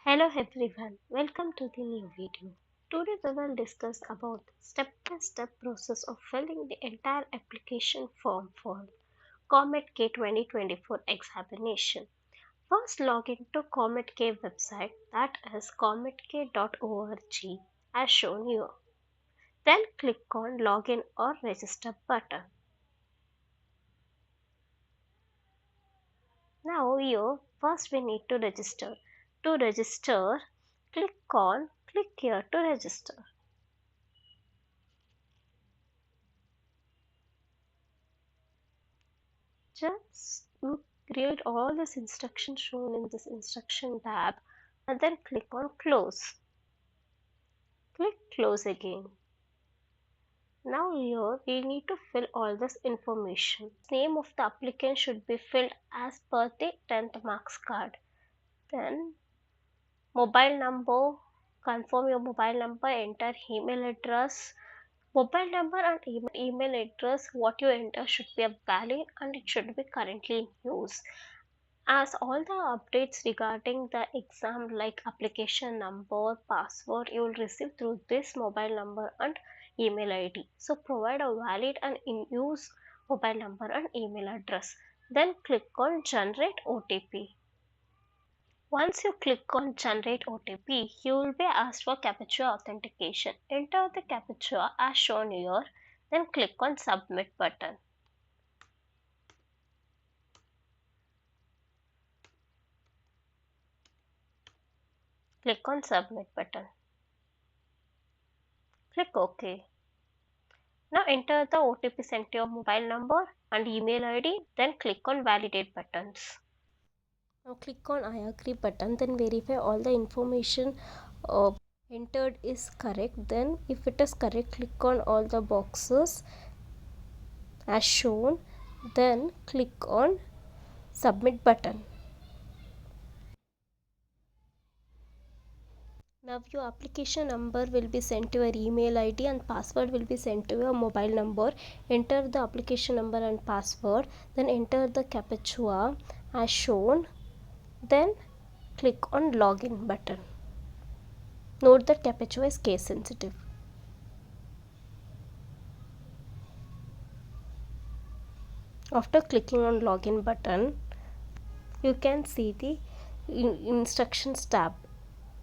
Hello everyone, welcome to the new video. Today we will discuss about the step-by-step process of filling the entire application form for COMEDK 2024 examination. First log into COMEDK website, that is comedk.org as shown here. Then click on login or register button. Now here first we need to register. To register, click here to register. Just read all these instructions shown in this instruction tab and then click on close. Click close again. Now here we need to fill all this information. Name of the applicant should be filled as per the 10th marks card. Then mobile number, confirm your mobile number, enter email address. Mobile number and email address what you enter should be valid and it should be currently in use. As all the updates regarding the exam like application number, password, you will receive through this mobile number and email ID. So provide a valid and in use mobile number and email address. Then click on generate OTP. Once you click on generate OTP, you will be asked for CAPTCHA authentication. Enter the CAPTCHA as shown here, then click on submit button. Click on submit button. Click OK. Now enter the OTP sent to your mobile number and email ID, then click on validate buttons. Now click on I agree button, then verify all the information entered is correct. Then if it is correct, click on all the boxes as shown, then click on submit button. Now your application number will be sent to your email ID and password will be sent to your mobile number. Enter the application number and password, then enter the CAPTCHA as shown, then click on login button. Note that CAPTCHA is case sensitive. After clicking on login button, you can see the instructions tab.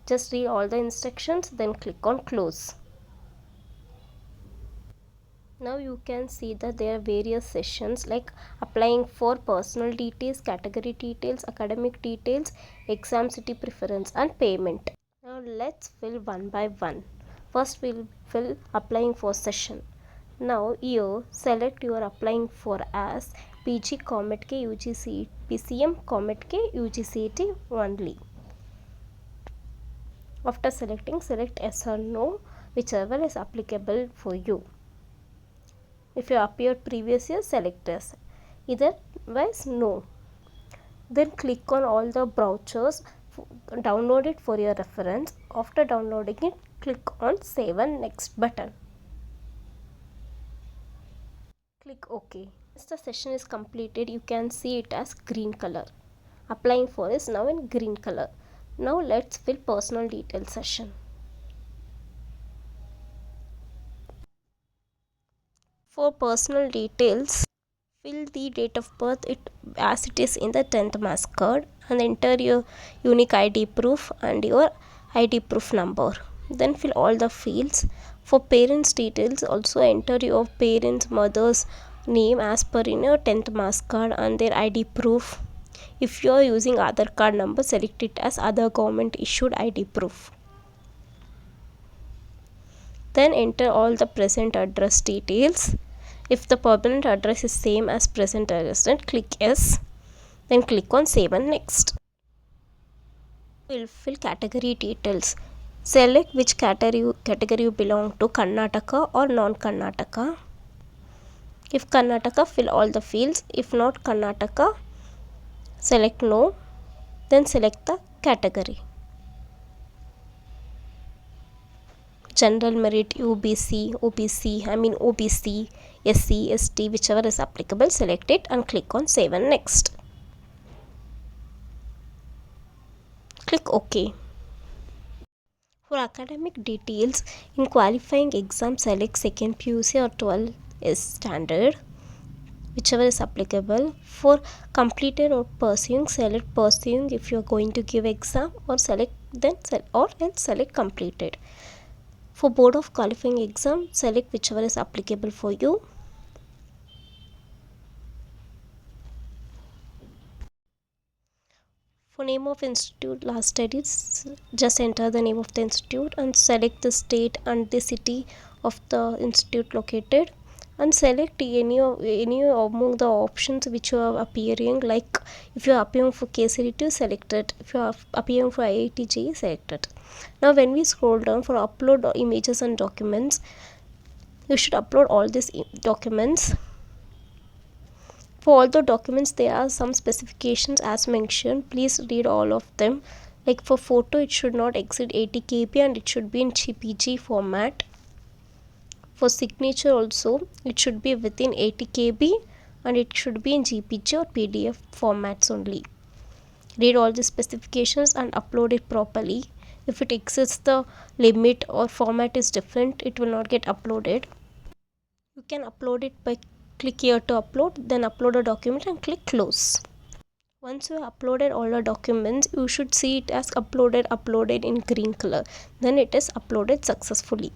Just read all the instructions, then click on close. Now you can see that there are various sessions like applying for personal details, category details, academic details, exam city preference and payment. Now let's fill one by one. First we'll fill applying for session. Now here select your applying for as PG COMEDK UGC PCM COMEDK UGCT only. After selecting, select yes or no, whichever is applicable for you. If you appeared previous year, select yes. Otherwise, no. Then click on all the brochures, download it for your reference. After downloading it, click on save and next button. Click OK. Once the session is completed, you can see it as green color. Applying for is now in green color. Now let's fill personal details session. For personal details, fill the date of birth as it is in the 10th mass card and enter your unique ID proof and your ID proof number. Then fill all the fields. For parents details, also enter your parents' mother's name as per in your 10th mass card and their ID proof. If you are using Aadhaar card number, select it as other government issued ID proof. Then enter all the present address details. If the permanent address is same as present address, then click yes. Then click on save and next. We'll fill category details. Select which category you belong to, Karnataka or non-Karnataka. If Karnataka, fill all the fields. If not Karnataka, select no. Then select the category. General merit, OBC, SC, ST, whichever is applicable, select it and click on save and next. Click OK. For academic details, in qualifying exam, select second PUC or 12 is standard, whichever is applicable. For completed or pursuing, select pursuing if you are going to give exam, or select or else select completed. For board of qualifying exam, select whichever is applicable for you. For name of institute, last studies, just enter the name of the institute and select the state and the city of the institute located, and select any among the options which are appearing. Like if you are appearing for KCD2, select it. If you are appearing for IIT select it. Now when we scroll down for upload images and documents, you should upload all these documents. For all the documents, there are some specifications as mentioned. Please read all of them. Like for photo, it should not exceed 80 KB and it should be in JPG format. For signature also, it should be within 80 KB and it should be in JPG or PDF formats only. Read all the specifications and upload it properly. If it exceeds the limit or format is different, it will not get uploaded. You can upload it by click here to upload, then upload a document and click close. Once you have uploaded all the documents, you should see it as uploaded in green color. Then it is uploaded successfully.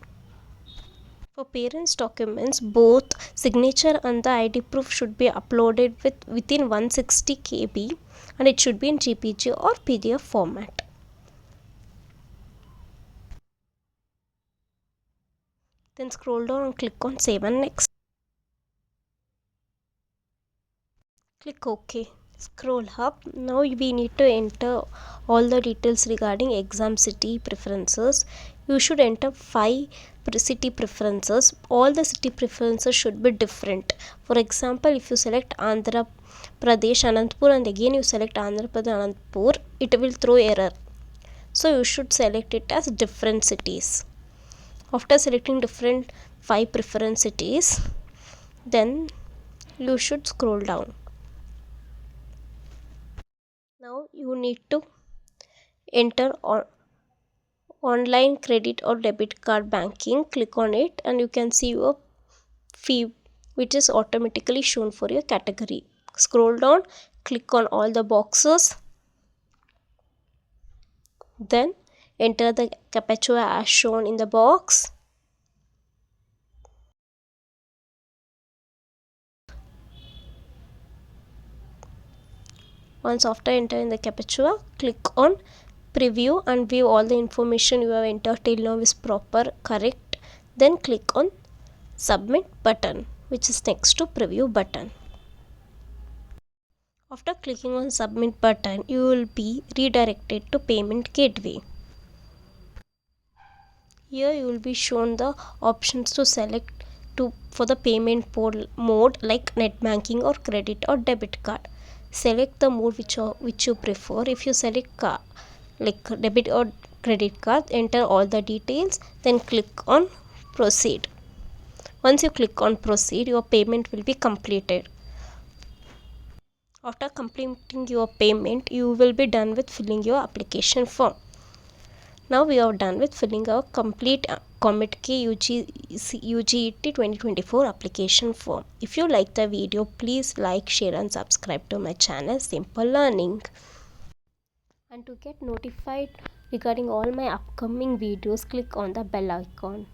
For parents documents, both signature and the ID proof should be uploaded within 160 KB and it should be in JPG or PDF format. Then scroll down and click on save and next. Click OK. Scroll up. Now we need to enter all the details regarding exam city preferences. You should enter 5 city preferences. All the city preferences should be different. For example, if you select Andhra Pradesh Anantapur and again you select Andhra Pradesh Anantapur, it will throw error. So you should select it as different cities. After selecting different 5 preference cities, then you should scroll down. Now you need to enter online credit or debit card banking. Click on it and you can see your fee which is automatically shown for your category. Scroll down, click on all the boxes, then enter the CAPTCHA as shown in the box. Once after entering the CAPTCHA, click on preview and view all the information you have entered till now is proper, correct. Then click on submit button, which is next to preview button. After clicking on submit button, you will be redirected to payment gateway. Here you will be shown the options to select for the payment mode like net banking or credit or debit card. Select the mode which you prefer. If you select like debit or credit card, enter all the details, then click on proceed. Once you click on proceed, your payment will be completed. After completing your payment, you will be done with filling your application form. Now we are done with filling our complete COMEDK UGET 2024 application form. If you like the video, please like, share and subscribe to my channel Simple Learning. And to get notified regarding all my upcoming videos, click on the bell icon.